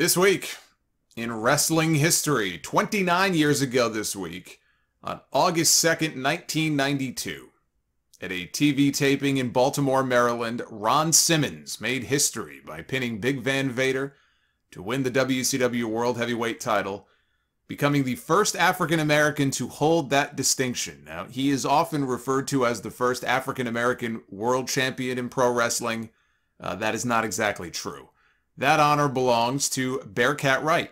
This week, in wrestling history, 29 years ago this week, on August 2nd, 1992, at a TV taping in Baltimore, Maryland, Ron Simmons made history by pinning Big Van Vader to win the WCW World Heavyweight title, becoming the first African-American to hold that distinction. Now, he is often referred to as the first African-American world champion in pro wrestling. That is not exactly true. That honor belongs to Bearcat Wright,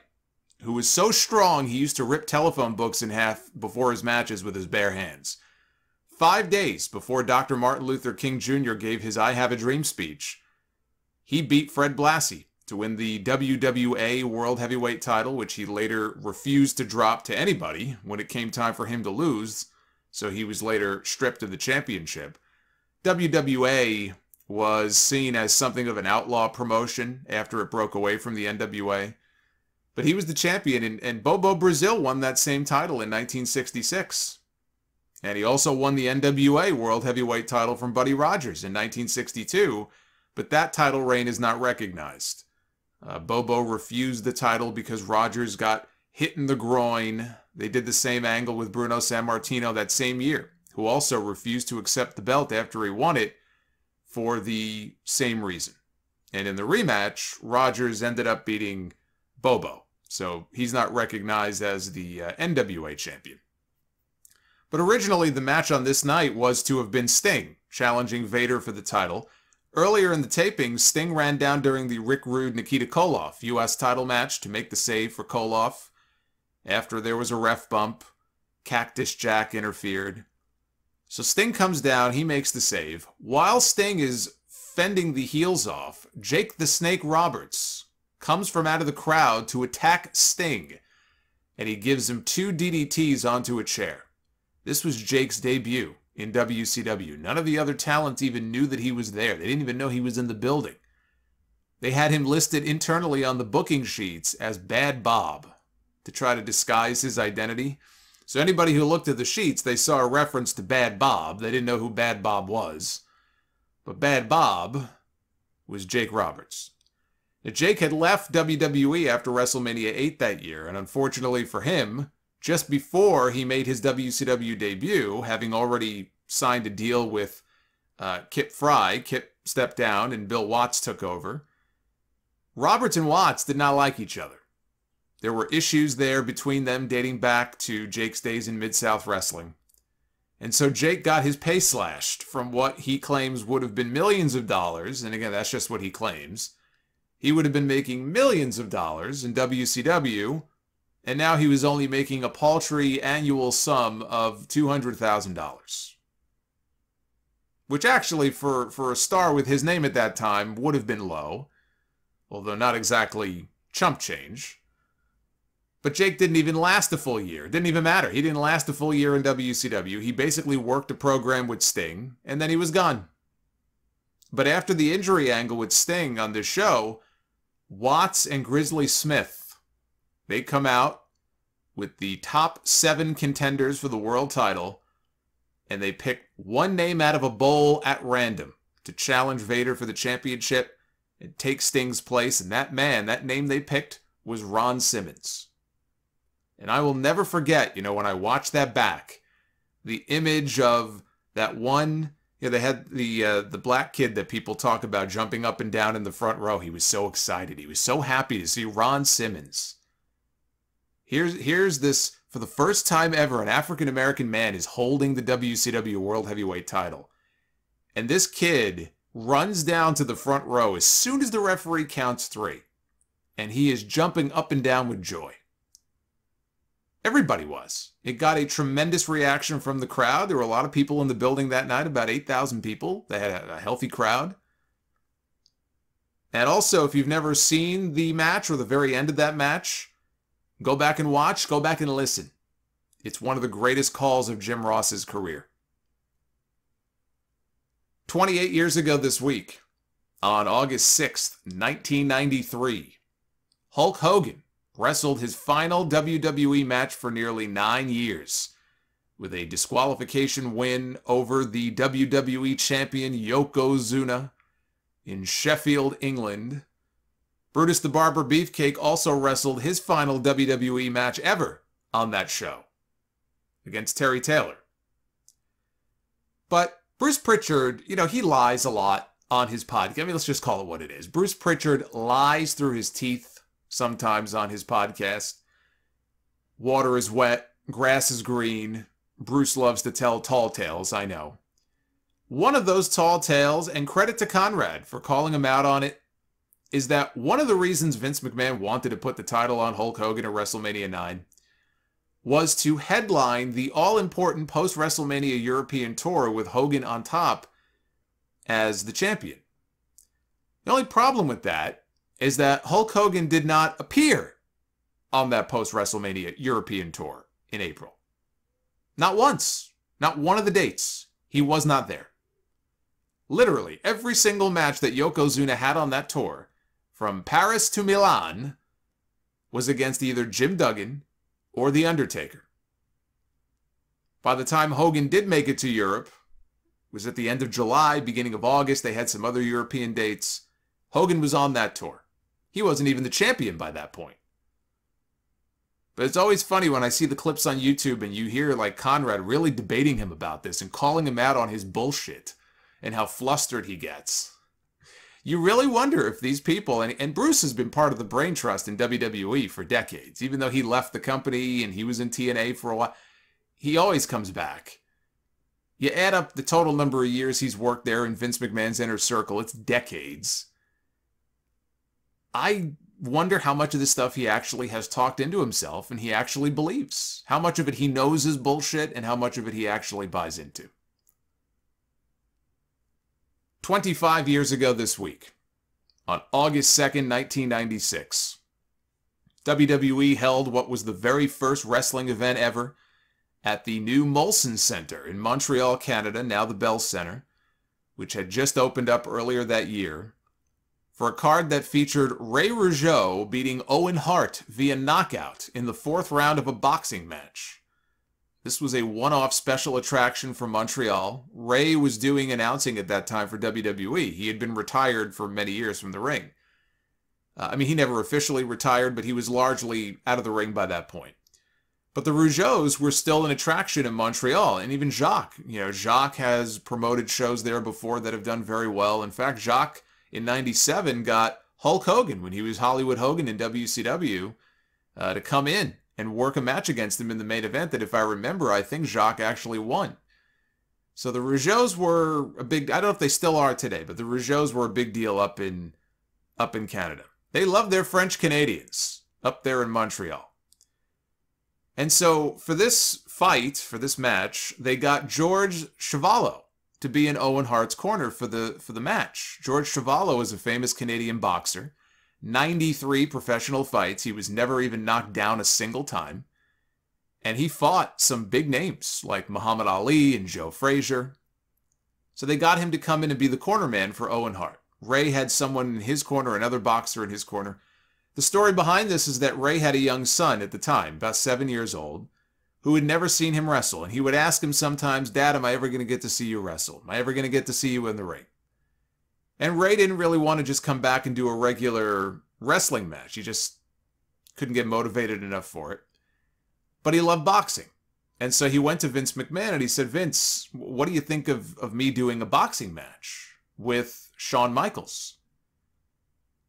who was so strong he used to rip telephone books in half before his matches with his bare hands. 5 days before Dr. Martin Luther King Jr. gave his I Have a Dream speech, he beat Fred Blassie to win the WWA World Heavyweight title, which he later refused to drop to anybody when it came time for him to lose, so he was later stripped of the championship. WWA was seen as something of an outlaw promotion after it broke away from the NWA. But he was the champion, and Bobo Brazil won that same title in 1966. And he also won the NWA World Heavyweight title from Buddy Rogers in 1962, but that title reign is not recognized. Bobo refused the title because Rogers got hit in the groin. They did the same angle with Bruno Sammartino that same year, who also refused to accept the belt after he won it for the same reason. And in the rematch, Rogers ended up beating Bobo, so he's not recognized as the NWA champion. But originally, the match on this night was to have been Sting challenging Vader for the title. Earlier in the taping, Sting ran down during the Rick Rude-Nikita Koloff U.S. title match to make the save for Koloff. After there was a ref bump, Cactus Jack interfered. So Sting comes down, he makes the save. While Sting is fending the heels off, Jake the Snake Roberts comes from out of the crowd to attack Sting, and he gives him 2 DDTs onto a chair. This was Jake's debut in WCW. None of the other talent even knew that he was there. They didn't even know he was in the building. They had him listed internally on the booking sheets as Bad Bob to try to disguise his identity. So anybody who looked at the sheets, they saw a reference to Bad Bob. They didn't know who Bad Bob was. But Bad Bob was Jake Roberts. Now, Jake had left WWE after WrestleMania 8 that year, and unfortunately for him, just before he made his WCW debut, having already signed a deal with Kip Frye, Kip stepped down and Bill Watts took over. Roberts and Watts did not like each other. There were issues there between them dating back to Jake's days in Mid-South Wrestling. And so Jake got his pay slashed from what he claims would have been millions of dollars, and again, that's just what he claims. He would have been making millions of dollars in WCW, and now he was only making a paltry annual sum of $200,000. Which actually, for a star with his name at that time, would have been low, although not exactly chump change. But Jake didn't even last a full year. It didn't even matter. He didn't last a full year in WCW. He basically worked a program with Sting, and then he was gone. But after the injury angle with Sting on this show, Watts and Grizzly Smith, they come out with the top 7 contenders for the world title, and they pick one name out of a bowl at random to challenge Vader for the championship and take Sting's place. And that man, that name they picked, was Ron Simmons. And I will never forget, when I watched that back, the image of that one, they had the black kid that people talk about jumping up and down in the front row. He was so excited. He was so happy to see Ron Simmons. Here's this, for the first time ever, an African-American man is holding the WCW World Heavyweight title. And this kid runs down to the front row as soon as the referee counts 3. And he is jumping up and down with joy. Everybody was. It got a tremendous reaction from the crowd. There were a lot of people in the building that night, about 8,000 people. They had a healthy crowd. And also, if you've never seen the match or the very end of that match, go back and watch, go back and listen. It's one of the greatest calls of Jim Ross's career. 28 years ago this week, on August 6th, 1993, Hulk Hogan wrestled his final WWE match for nearly 9 years with a disqualification win over the WWE champion Yokozuna in Sheffield, England, Brutus the Barber Beefcake also wrestled his final WWE match ever on that show against Terry Taylor. But Bruce Pritchard, you know, he lies a lot on his podcast. I mean, let's just call it what it is. Bruce Pritchard lies through his teeth sometimes on his podcast. Water is wet, grass is green. Bruce loves to tell tall tales, I know. One of those tall tales, and credit to Conrad for calling him out on it, is that one of the reasons Vince McMahon wanted to put the title on Hulk Hogan at WrestleMania 9 was to headline the all-important post-WrestleMania European tour with Hogan on top as the champion. The only problem with that is that Hulk Hogan did not appear on that post-WrestleMania European tour in April. Not once. Not one of the dates. He was not there. Literally, every single match that Yokozuna had on that tour, from Paris to Milan, was against either Jim Duggan or The Undertaker. By the time Hogan did make it to Europe, it was at the end of July, beginning of August. They had some other European dates. Hogan was on that tour. He wasn't even the champion by that point. But it's always funny when I see the clips on YouTube and you hear like Conrad really debating him about this and calling him out on his bullshit and how flustered he gets. You really wonder if these people, and Bruce has been part of the brain trust in WWE for decades, even though he left the company and he was in TNA for a while, he always comes back. You add up the total number of years he's worked there in Vince McMahon's inner circle, it's decades. I wonder how much of this stuff he actually has talked into himself and he actually believes. How much of it he knows is bullshit and how much of it he actually buys into. 25 years ago this week, on August 2nd, 1996, WWE held what was the very first wrestling event ever at the new Molson Center in Montreal, Canada, now the Bell Center, which had just opened up earlier that year, for a card that featured Ray Rougeau beating Owen Hart via knockout in the 4th round of a boxing match. This was a one-off special attraction from Montreal. Ray was doing announcing at that time for WWE. He had been retired for many years from the ring. I mean, he never officially retired, but he was largely out of the ring by that point. But the Rougeaus were still an attraction in Montreal, and even Jacques. You know, Jacques has promoted shows there before that have done very well. In fact, Jacques in '97 got Hulk Hogan when he was Hollywood Hogan in WCW to come in and work a match against him in the main event that, if I remember, I think Jacques actually won. So the Rougeaus were a big, I don't know if they still are today, but the Rougeaus were a big deal up in Canada. They love their French Canadians up there in Montreal. And so for this fight, for this match, they got George Chuvalo to be in Owen Hart's corner for the match. George Chuvalo is a famous Canadian boxer. 93 professional fights. He was never even knocked down a single time. And he fought some big names like Muhammad Ali and Joe Frazier. So they got him to come in and be the corner man for Owen Hart. Ray had someone in his corner, another boxer in his corner. The story behind this is that Ray had a young son at the time, about 7 years old, who had never seen him wrestle. And he would ask him sometimes, "Dad, am I ever going to get to see you wrestle? Am I ever going to get to see you in the ring?" And Ray didn't really want to just come back and do a regular wrestling match. He just couldn't get motivated enough for it. But he loved boxing. And so he went to Vince McMahon and he said, "Vince, what do you think of me doing a boxing match with Shawn Michaels?"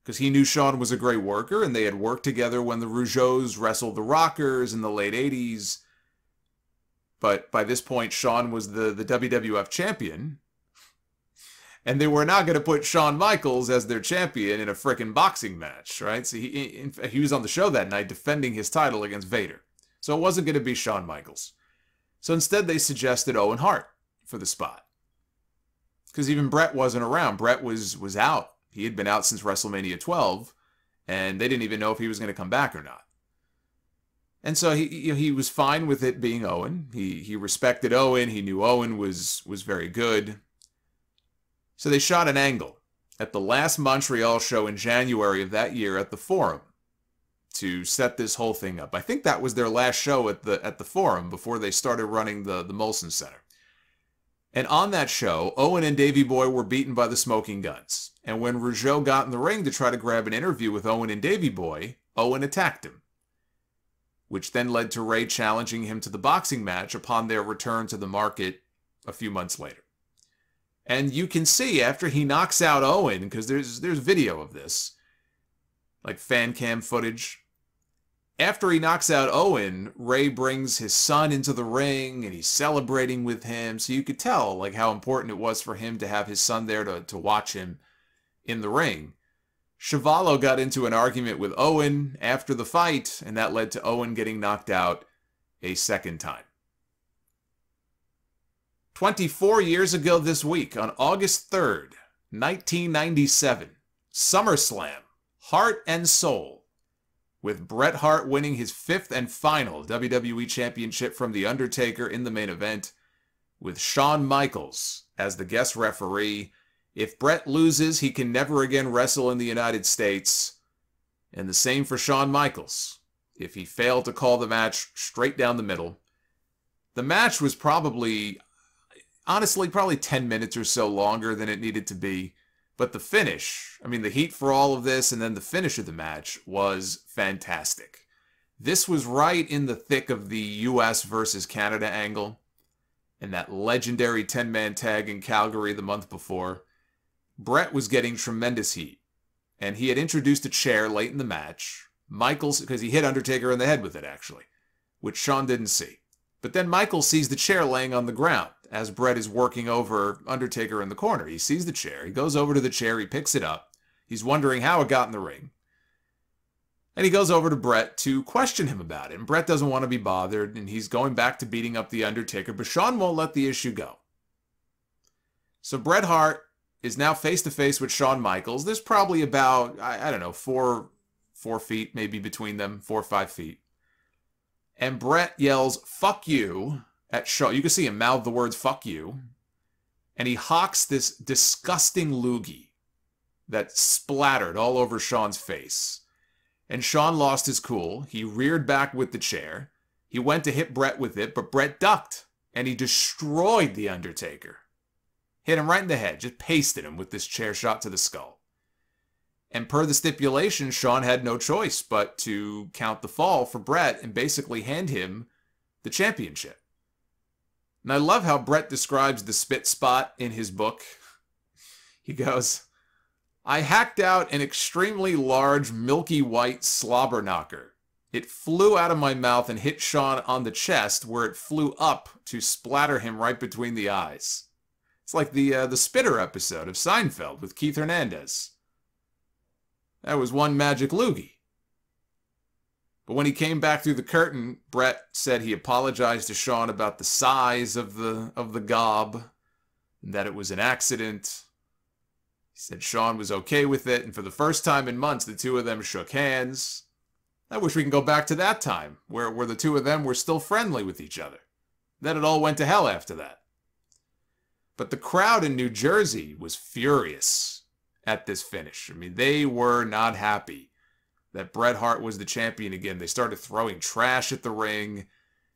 Because he knew Shawn was a great worker and they had worked together when the Rougeaus wrestled the Rockers in the late 80s. But by this point, Shawn was the WWF champion. And they were not going to put Shawn Michaels as their champion in a frickin' boxing match, right? So he was on the show that night defending his title against Vader. So it wasn't going to be Shawn Michaels. So instead they suggested Owen Hart for the spot. Because even Bret wasn't around. Bret was out. He had been out since WrestleMania 12, and they didn't even know if he was going to come back or not. And so he was fine with it being Owen. He respected Owen. He knew Owen was very good. So they shot an angle at the last Montreal show in January of that year at the Forum to set this whole thing up. I think that was their last show at the Forum before they started running the Molson Center. And on that show, Owen and Davey Boy were beaten by the Smoking Guns. And when Rougeau got in the ring to try to grab an interview with Owen and Davey Boy, Owen attacked him, which then led to Ray challenging him to the boxing match upon their return to the market a few months later. And you can see after he knocks out Owen, because there's video of this, like fan cam footage. After he knocks out Owen, Ray brings his son into the ring and he's celebrating with him. So you could tell like how important it was for him to have his son there to watch him in the ring. Chuvalo got into an argument with Owen after the fight, and that led to Owen getting knocked out a second time. 24 years ago this week, on August 3rd, 1997, SummerSlam, Heart and Soul, with Bret Hart winning his 5th and final WWE Championship from The Undertaker in the main event, with Shawn Michaels as the guest referee. If Bret loses, he can never again wrestle in the United States. And the same for Shawn Michaels. If he failed to call the match straight down the middle. The match was probably, honestly, probably 10 minutes or so longer than it needed to be. But the finish, I mean, the heat for all of this and then the finish of the match was fantastic. This was right in the thick of the US versus Canada angle and that legendary 10-man tag in Calgary the month before. Bret was getting tremendous heat, and he had introduced a chair late in the match. Michaels, because he hit Undertaker in the head with it, actually, which Shawn didn't see. But then Michaels sees the chair laying on the ground as Bret is working over Undertaker in the corner. He sees the chair. He goes over to the chair. He picks it up. He's wondering how it got in the ring. And he goes over to Bret to question him about it. And Bret doesn't want to be bothered, and he's going back to beating up the Undertaker. But Shawn won't let the issue go. So Bret Hart is now face-to-face with Shawn Michaels. There's probably about, I don't know, four feet maybe between them, 4 or 5 feet. And Bret yells, "Fuck you," at Shawn. You can see him mouth the words, "fuck you." And he hawks this disgusting loogie that splattered all over Shawn's face. And Shawn lost his cool. He reared back with the chair. He went to hit Bret with it, but Bret ducked. And he destroyed the Undertaker. Hit him right in the head. Just pasted him with this chair shot to the skull. And per the stipulation, Shawn had no choice but to count the fall for Bret and basically hand him the championship. And I love how Bret describes the spit spot in his book. He goes, "I hacked out an extremely large, milky white slobber knocker. It flew out of my mouth and hit Shawn on the chest, where it flew up to splatter him right between the eyes." It's like the Spitter episode of Seinfeld with Keith Hernandez. That was one magic loogie. But when he came back through the curtain, Bret said he apologized to Shawn about the size of the gob, and that it was an accident. He said Shawn was okay with it, and for the first time in months, the two of them shook hands. I wish we can go back to that time, where the two of them were still friendly with each other. Then it all went to hell after that. But the crowd in New Jersey was furious at this finish. I mean, they were not happy that Bret Hart was the champion again. They started throwing trash at the ring.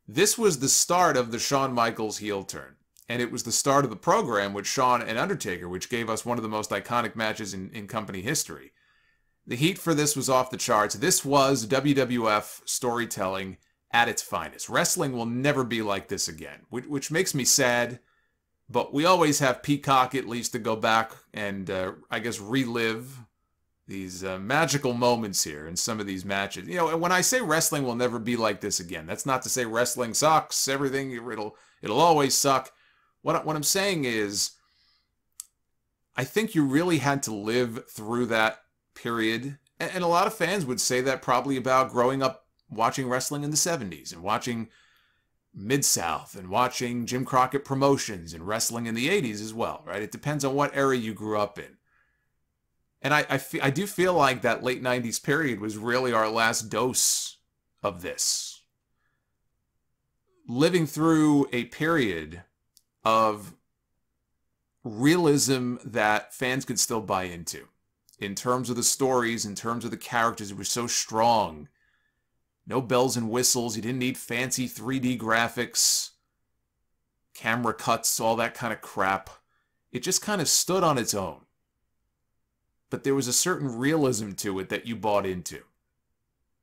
This was the start of the Shawn Michaels heel turn. And it was the start of the program with Shawn and Undertaker, which gave us one of the most iconic matches in company history. The heat for this was off the charts. This was WWF storytelling at its finest. Wrestling will never be like this again, which makes me sad. But we always have Peacock at least to go back and, I guess, relive these magical moments here in some of these matches. You know, when I say wrestling will never be like this again, that's not to say wrestling sucks. Everything, it'll always suck. What I'm saying is, I think you really had to live through that period. And a lot of fans would say that probably about growing up watching wrestling in the 70s and watching Mid-South and watching Jim Crockett Promotions and wrestling in the 80s as well, right? It depends on what era you grew up in. And I do feel like that late 90s period was really our last dose of this. Living through a period of realism that fans could still buy into. In terms of the stories, in terms of the characters, it was so strong. No bells and whistles. You didn't need fancy 3D graphics. camera cuts, all that kind of crap. It just kind of stood on its own. But there was a certain realism to it that you bought into.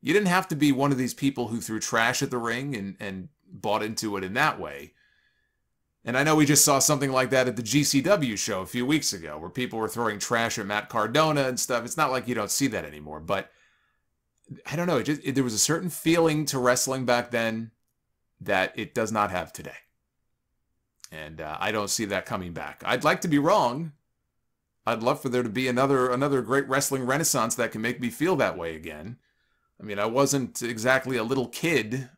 You didn't have to be one of these people who threw trash at the ring and bought into it in that way. And I know we just saw something like that at the GCW show a few weeks ago, where people were throwing trash at Matt Cardona and stuff. It's not like you don't see that anymore, but I don't know. There was a certain feeling to wrestling back then that it does not have today. And I don't see that coming back. I'd like to be wrong. I'd love for there to be another great wrestling renaissance that can make me feel that way again. I mean, I wasn't exactly a little kid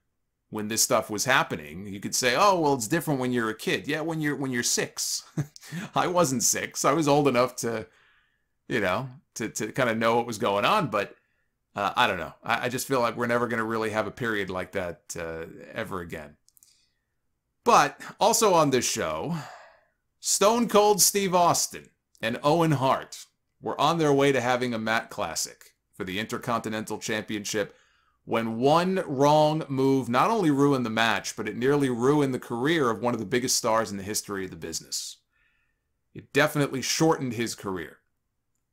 when this stuff was happening. You could say, oh, well, it's different when you're a kid. Yeah, when you're 6. I wasn't 6. I was old enough to, to kind of know what was going on. But I don't know. I just feel like we're never going to really have a period like that ever again. But also on this show, Stone Cold Steve Austin and Owen Hart were on their way to having a mat classic for the Intercontinental Championship when one wrong move not only ruined the match, but it nearly ruined the career of one of the biggest stars in the history of the business. It definitely shortened his career.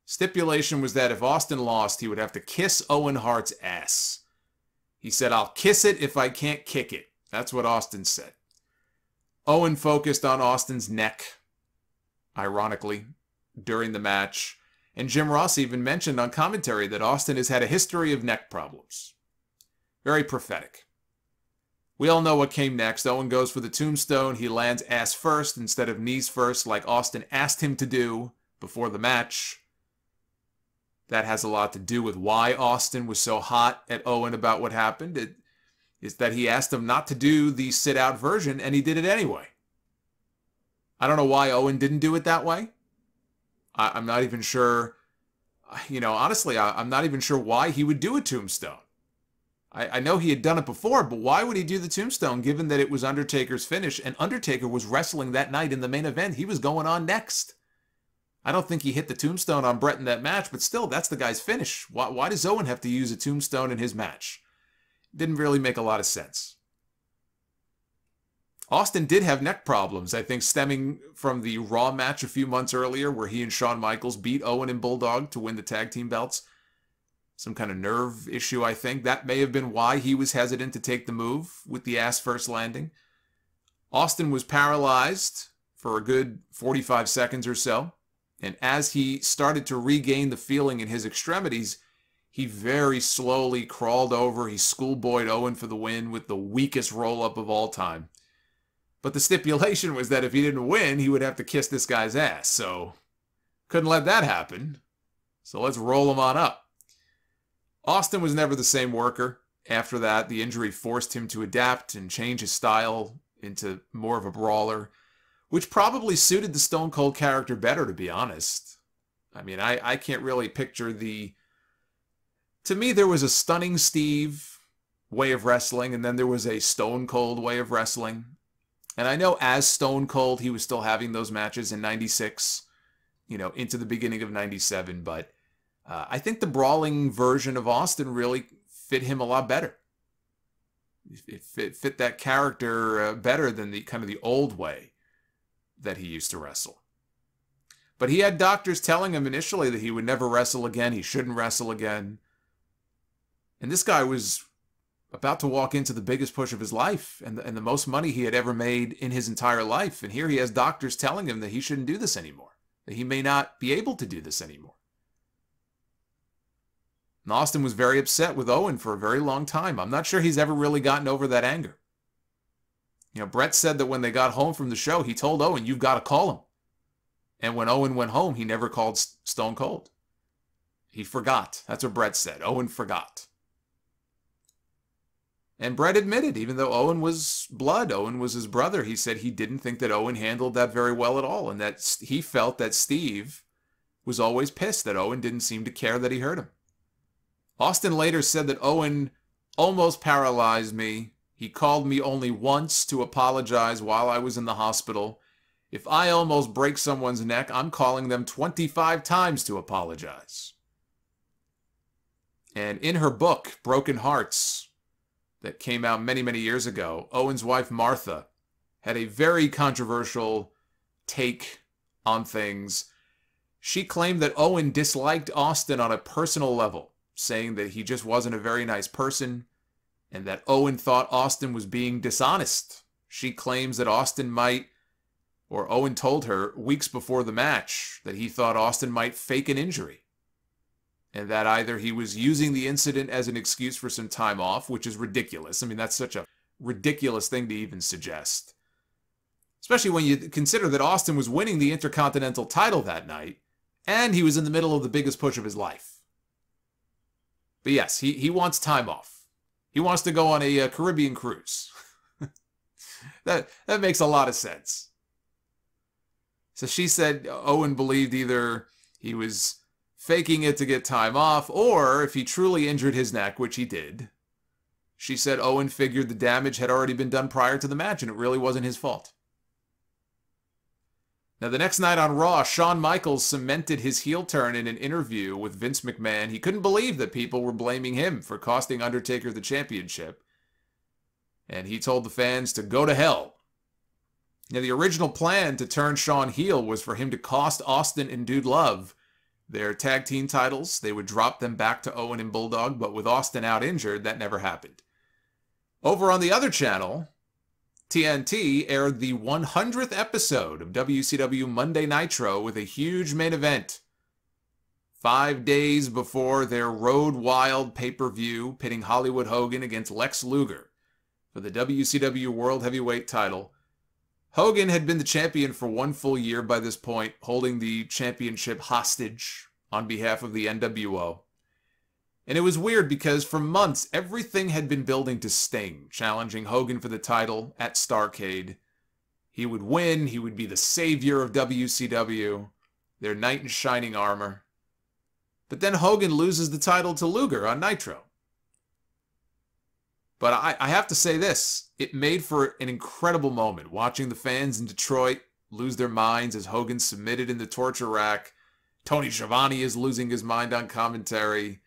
Stipulation was that if Austin lost, he would have to kiss Owen Hart's ass. He said, "I'll kiss it if I can't kick it." That's what Austin said. Owen focused on Austin's neck, ironically, during the match. And Jim Ross even mentioned on commentary that Austin has had a history of neck problems. Very prophetic. We all know what came next. Owen goes for the tombstone. He lands ass first instead of knees first, like Austin asked him to do before the match. That has a lot to do with why Austin was so hot at Owen about what happened. It is that he asked him not to do the sit-out version, and he did it anyway. I don't know why Owen didn't do it that way. I'm not even sure, honestly, I'm not even sure why he would do a tombstone. I know he had done it before, but why would he do the tombstone given that it was Undertaker's finish, and Undertaker was wrestling that night in the main event? He was going on next. I don't think he hit the tombstone on Bret in that match, but still, that's the guy's finish. Why does Owen have to use a tombstone in his match? Didn't really make a lot of sense. Austin did have neck problems, I think, stemming from the Raw match a few months earlier where he and Shawn Michaels beat Owen and Bulldog to win the tag team belts. Some kind of nerve issue, I think. That may have been why he was hesitant to take the move with the ass first landing. Austin was paralyzed for a good 45 seconds or so. And as he started to regain the feeling in his extremities, he very slowly crawled over. He schoolboyed Owen for the win with the weakest roll-up of all time. But the stipulation was that if he didn't win, he would have to kiss this guy's ass. So couldn't let that happen. So let's roll him on up. Austin was never the same worker. After that, the injury forced him to adapt and change his style into more of a brawler, which probably suited the Stone Cold character better, to be honest. I mean, I can't really picture the... To me, there was a Stunning Steve way of wrestling, and then there was a Stone Cold way of wrestling. And I know as Stone Cold, he was still having those matches in 96, into the beginning of 97, but I think the brawling version of Austin really fit him a lot better. It fit that character better than the kind of the old way that he used to wrestle. But he had doctors telling him initially that he would never wrestle again, he shouldn't wrestle again. And this guy was about to walk into the biggest push of his life and the most money he had ever made in his entire life. And here he has doctors telling him that he shouldn't do this anymore, that he may not be able to do this anymore. And Austin was very upset with Owen for a very long time. I'm not sure he's ever really gotten over that anger. Bret said that when they got home from the show, he told Owen, "You've got to call him." And when Owen went home, he never called Stone Cold. He forgot. That's what Bret said. Owen forgot. And Bret admitted, even though Owen was blood, Owen was his brother, he said he didn't think that Owen handled that very well at all, and that he felt that Steve was always pissed that Owen didn't seem to care that he hurt him. Austin later said that Owen almost paralyzed me. He called me only once to apologize while I was in the hospital. If I almost break someone's neck, I'm calling them 25 times to apologize. And in her book, Broken Hearts, that came out many, many years ago, Owen's wife, Martha, had a very controversial take on things. She claimed that Owen disliked Austin on a personal level, saying that he just wasn't a very nice person, and that Owen thought Austin was being dishonest. She claims that Owen told her weeks before the match that he thought Austin might fake an injury, and that either he was using the incident as an excuse for some time off, which is ridiculous. I mean, that's such a ridiculous thing to even suggest, especially when you consider that Austin was winning the Intercontinental title that night, and he was in the middle of the biggest push of his life. But yes, he wants time off. He wants to go on a Caribbean cruise. That makes a lot of sense. So she said Owen believed either he was faking it to get time off, or if he truly injured his neck, which he did, she said Owen figured the damage had already been done prior to the match and it really wasn't his fault. Now, the next night on Raw, Shawn Michaels cemented his heel turn in an interview with Vince McMahon. He couldn't believe that people were blaming him for costing Undertaker the championship, and he told the fans to go to hell. Now, the original plan to turn Shawn heel was for him to cost Austin and Dude Love their tag team titles. They would drop them back to Owen and Bulldog, but with Austin out injured, that never happened. Over on the other channel, TNT aired the 100th episode of WCW Monday Nitro with a huge main event. 5 days before their Road Wild pay-per-view, pitting Hollywood Hogan against Lex Luger for the WCW World Heavyweight title. Hogan had been the champion for 1 full year by this point, holding the championship hostage on behalf of the NWO. And it was weird because for months, everything had been building to Sting, challenging Hogan for the title at Starrcade. He would win, he would be the savior of WCW, their knight in shining armor. But then Hogan loses the title to Luger on Nitro. But I have to say this, it made for an incredible moment, watching the fans in Detroit lose their minds as Hogan submitted in the torture rack. Tony Schiavone is losing his mind on commentary.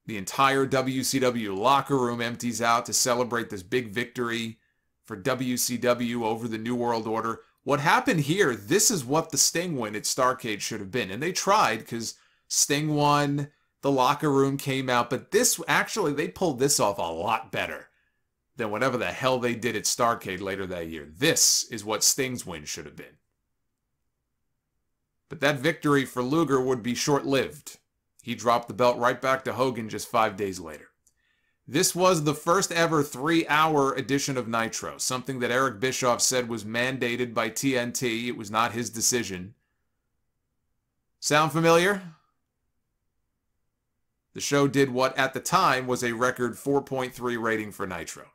The entire WCW locker room empties out to celebrate this big victory for WCW over the New World Order. What happened here, this is what the Sting win at Starrcade should have been. And they tried because Sting won, the locker room came out. But this, actually, they pulled this off a lot better than whatever the hell they did at Starrcade later that year. This is what Sting's win should have been. But that victory for Luger would be short-lived. He dropped the belt right back to Hogan just 5 days later. This was the first ever 3-hour edition of Nitro, something that Eric Bischoff said was mandated by TNT. It was not his decision. Sound familiar? The show did what at the time was a record 4.3 rating for Nitro.